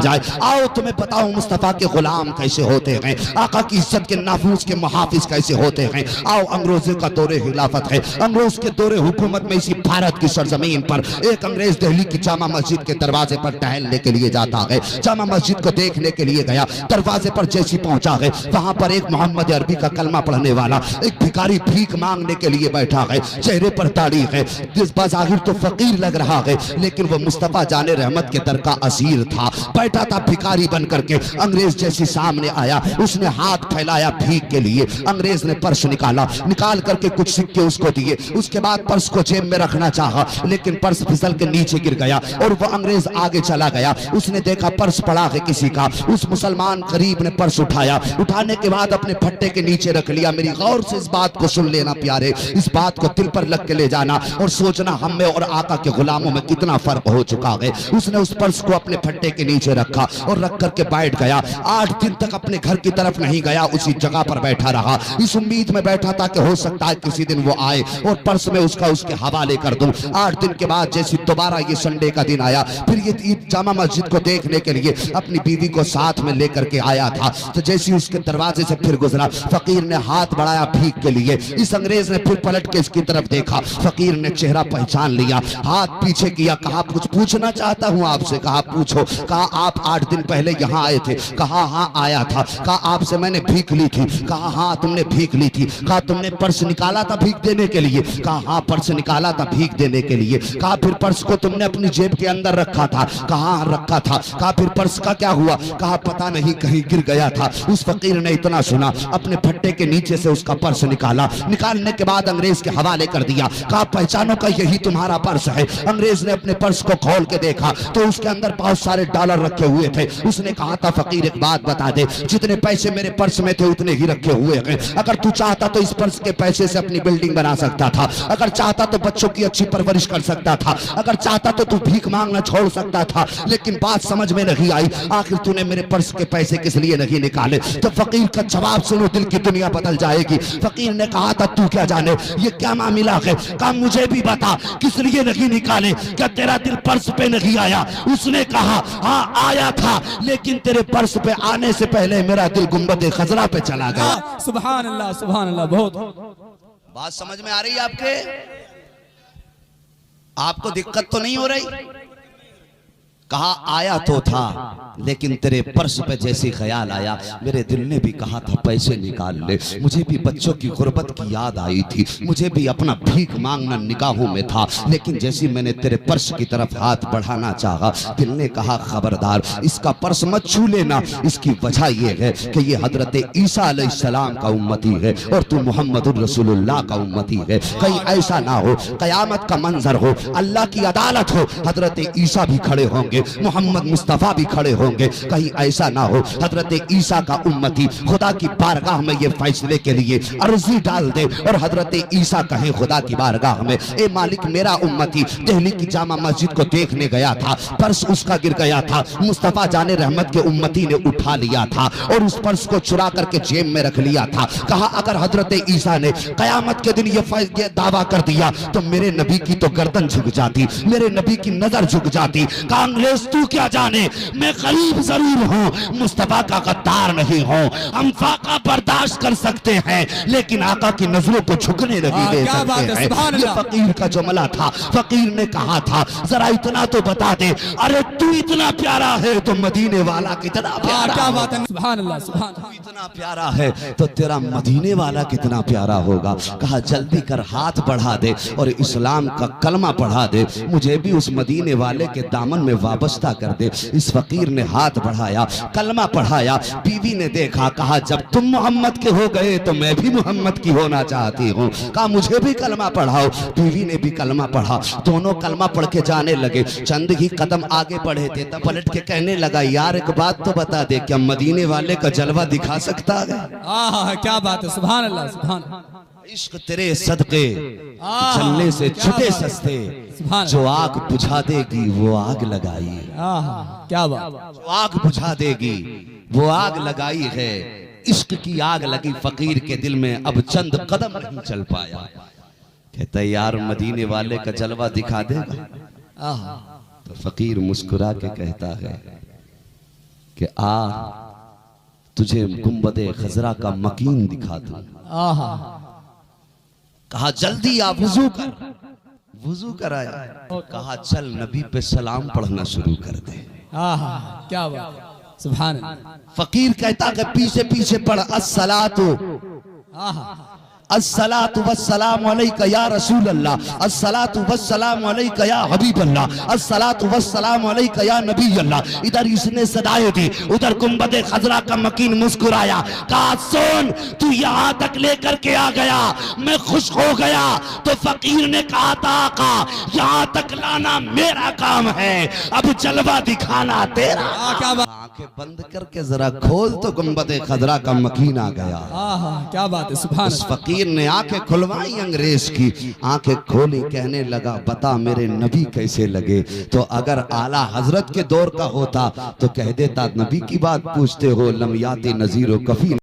जाए। आओ तुम्हें बताऊं मुस्तफा के गुलाम कैसे होते हैं, आका की इज्जत के नाफूस के मुहाफिज कैसे होते हैं। आओ अंग्रेजों का दौरे खिलाफत है, अंग्रेज के दौरे हुकूमत में इसी भारत की सरजमीन पर एक अंग्रेज दिल्ली की जामा मस्जिद के दरवाजे पर टहलने के लिए जाता है। जामा मस्जिद को देखने के लिए गया, दरवाजे पर जैसी पहुंचा है वहां पर एक मोहम्मद अरबी का कलमा पढ़ने वाला एक भिखारी भीख मांगने के लिए बैठा है। चेहरे पर दाढ़ी है, बाज़ाहिर तो फकीर लग रहा है, लेकिन वो मुस्तफा जाने रहमत के दर का असीर था। बैठा था भिखारी बन करके। अंग्रेज जैसे सामने आया, उसने हाथ फैलाया भीख के लिए। अंग्रेज ने पर्स निकाला, निकाल करके कुछ सिक्के उसको दिए। उसके बाद पर्स को जेब में रखना चाहा, लेकिन पर्स फिसल के नीचे गिर गया और वो अंग्रेज आगे चला गया। उसने देखा पर्स पड़ा है किसी का। उस मुसलमान गरीब ने पर्स उठाया, उठाने के बाद अपने फट्टे के नीचे रख लिया। मेरी गौर से इस बात को सुन लेना प्यारे, इस बात को दिल पर लग के ले जाना और सोचना हम में और आका के गुलामों में कितना फर्क हो चुका है। उसने उस पर्स को अपने फट्टे के नीचे रखा और रख करके बैठ गया। 8 दिन तक अपने घर की तरफ नहीं गया, उसी जगह पर बैठा रहा। इस उम्मीद में बैठा था कि हो सकता है किसी दिन वो आए और पर्स में उसका उसके हवाले कर दूं। 8 दिन के बाद जैसे दोबारा ये संडे का दिन आया, फिर ये ईद जामा मस्जिद को देखने के लिए अपनी बीवी को साथ में लेकर के आया था। तो जैसे उसके दरवाजे से फिर गुजरा, फकीर ने हाथ बढ़ाया भीख के लिए। इस अंग्रेज ने फिर पलट के इसकी तरफ देखा, फकीर ने चेहरा पहचान लिया, हाथ पीछे किया, कहा कुछ पूछना चाहता हूं आपसे। कहा पूछो। कहा आप 8 दिन पहले यहाँ आए थे। कहा हाँ आया था। कहा आपसे मैंने भीख ली थी। कहा हाँ तुमने भीख ली थी। कहा तुमने पर्स निकाला था भीख देने के लिए। कहा हाँ पर्स निकाला था भीख देने के लिए। कहा फिर पर्स को तुमने अपनी जेब के अंदर रखा था। कहा रखा था। कहा फिर पर्स का क्या हुआ। कहा पता नहीं कहीं गिर गया था। उस फकीर ने इतना सुना, अपने फट्टे के नीचे से उसका पर्स निकाला। निकालने के बाद अंग्रेज के हवाले कर दिया। कहा पहचानो का यही तुम्हारा पर्स है। अंग्रेज ने अपने पर्स को खोल के देखा तो उसके अंदर बहुत सारे डॉलर रखे हुए थे। उसने कहा था फकीर एक बात बता दे, जितने पैसे मेरे पर्स में थे उतने ही रखे हुए हैं। अगर तू चाहता तो इस पर्स के पैसे से अपनी बिल्डिंग बना सकता था, अगर चाहता तो बच्चों की अच्छी परवरिश कर सकता था, अगर चाहता तो तू भीख मांगना छोड़ सकता था। लेकिन बात समझ में नहीं आई, आखिर तूने मेरे पर्स के पैसे किस लिए नहीं निकाले। तो फकीर का जवाब सुनो, दिल की दुनिया बदल जाएगी। फकीर ने कहा था तू क्या जाने ये क्या मामला है। कहा मुझे भी बता किस लिए नहीं निकाले, क्या तेरा दिल पर्स पे नहीं आया। उसने कहा हाँ आया था, लेकिन तेरे पर्स पे आने से पहले मेरा दिल गुंबद खजरा पे चला गया। सुभान अल्लाह बहुत। बात समझ में आ रही है आपके? आपको दिक्कत तो नहीं हो रही? कहा आया तो था, लेकिन तेरे पर्स पे जैसे ख्याल आया मेरे दिल ने भी कहा था पैसे निकाल ले। मुझे भी बच्चों की गुर्बत की याद आई थी, मुझे भी अपना भीख मांगना निगाहों में था, लेकिन जैसे मैंने तेरे पर्स की तरफ हाथ बढ़ाना चाहा, दिल ने कहा खबरदार इसका पर्स मत छू लेना। इसकी वजह यह है कि ये हजरत ईसा अलैहिस्सलाम का उम्मती है और तू मोहम्मदुर रसूलुल्लाह का उम्मती है। कहीं ऐसा ना हो कयामत का मंजर हो, अल्लाह की अदालत हो, हजरत ईसा भी खड़े होंगे, मोहम्मद मुस्तफा भी खड़े होंगे। कहीं ऐसा ना हो हजरत ईसा का उम्मती खुदा की बारगाह में ये फैसले के लिए अर्जी डाल दे और हजरत ईसा कहे खुदा की बारगाह में, ए मालिक मेरा उम्मती दिल्ली की जामा मस्जिद को देखने गया था, पर्स उसका गिर गया था, मुस्तफा जाने रहमत के उम्मती ने उठा लिया था और उस पर्स को चुरा करके जेब में रख लिया था। कहा अगर हजरत ईसा ने कयामत के दिन ये दावा कर दिया तो मेरे नबी की तो गर्दन झुक जाती, मेरे नबी की नजर झुक जाती। तू क्या जाने मैं गरीब जरूर हूँ, मुस्तफा का गद्दार नहीं हूँ। हम फाका बर्दाश्त कर सकते हैं लेकिन आका की नजरों को झुकने नहीं दे सकते हैं। ये फकीर का जुमला था। फकीर ने कहा था जरा इतना तो बता दे, अरे तू इतना प्यारा है तो मदीने वाला कितना प्यारा। क्या बात है, सुभान अल्लाह सुभान। तू इतना प्यारा है तो तेरा मदीने वाला कितना प्यारा होगा। कहा जल्दी कर हाथ बढ़ा दे और इस्लाम का कलमा पढ़ा दे, मुझे भी उस मदीने वाले के दामन में वाबस्ता कर दे। इस फकीर ने हाथ बढ़ाया, कलमा पढ़ाया। बीवी ने देखा, कहा जब तुम मोहम्मद के हो गए तो मैं भी मोहम्मद की होना चाहती हूँ। कहा मुझे भी कलमा पढ़ाओ। बीवी ने भी कलमा पढ़ा, दोनों कलमा पढ़ के जाने लगे। चंद ही कदम आगे बढ़े थे तब पलट के कहने लगा यार एक बात तो बता दे, क्या मदीने वाले का जलवा दिखा सकता है? क्या बात है, सुभान अल्लाह सुभान। इश्क तेरे सदके जलने से छुटे सस्ते, जो आग बुझा देगी वो आग लगाई। क्या बात, जो आग बुझा देगी वो आग लगाई है। इश्क की आग लगी फकीर के दिल में, अब चंद कदम नहीं चल पाया। कहता यार मदीने वाले का जलवा दिखा देगा? तो फकीर मुस्कुरा के कहता है कि आ तुझे गुंबदे खजरा का मकीन दिखा दूं। आहा कहा जल्दी आ वुजू कर, वुजू कराया। कहा चल नबी पे सलाम पढ़ना शुरू कर दे। आहा क्या बात, सुभान अल्लाह। फकीर कहता कि पीछे पीछे पढ़ अस्सलातु आहा अस्सलातु वस्सलामु अलैका या रसूल अल्लाह, अस्सलातु वस्सलामु अलैका या हबीब अल्लाह, अस्सलातु वस्सलामु अलैका या नबी अल्लाह। इधर इसने सदाएं दी, उधर गुंबदे खजरा का मकीन मुस्कुराया। कहा सुन तू यहाँ तक लेकर के आ गया, मैं खुश हो गया। तो फकीर ने कहा था आका यहाँ तक लाना मेरा काम है, अब जलवा दिखाना तेरा। क्या बात, आंखें बंद करके जरा खोल तो गुंबदे खजरा का मकीन आ गया। आहा क्या बात है, सुभान उस अल्लाह। फकीर ने आंखें खुलवाई अंग्रेज की, आंखें खोली, कहने लगा बता मेरे नबी कैसे लगे। तो अगर आला हजरत के दौर का होता तो कह देता नबी की बात पूछते हो, लम याति नजीरो कफी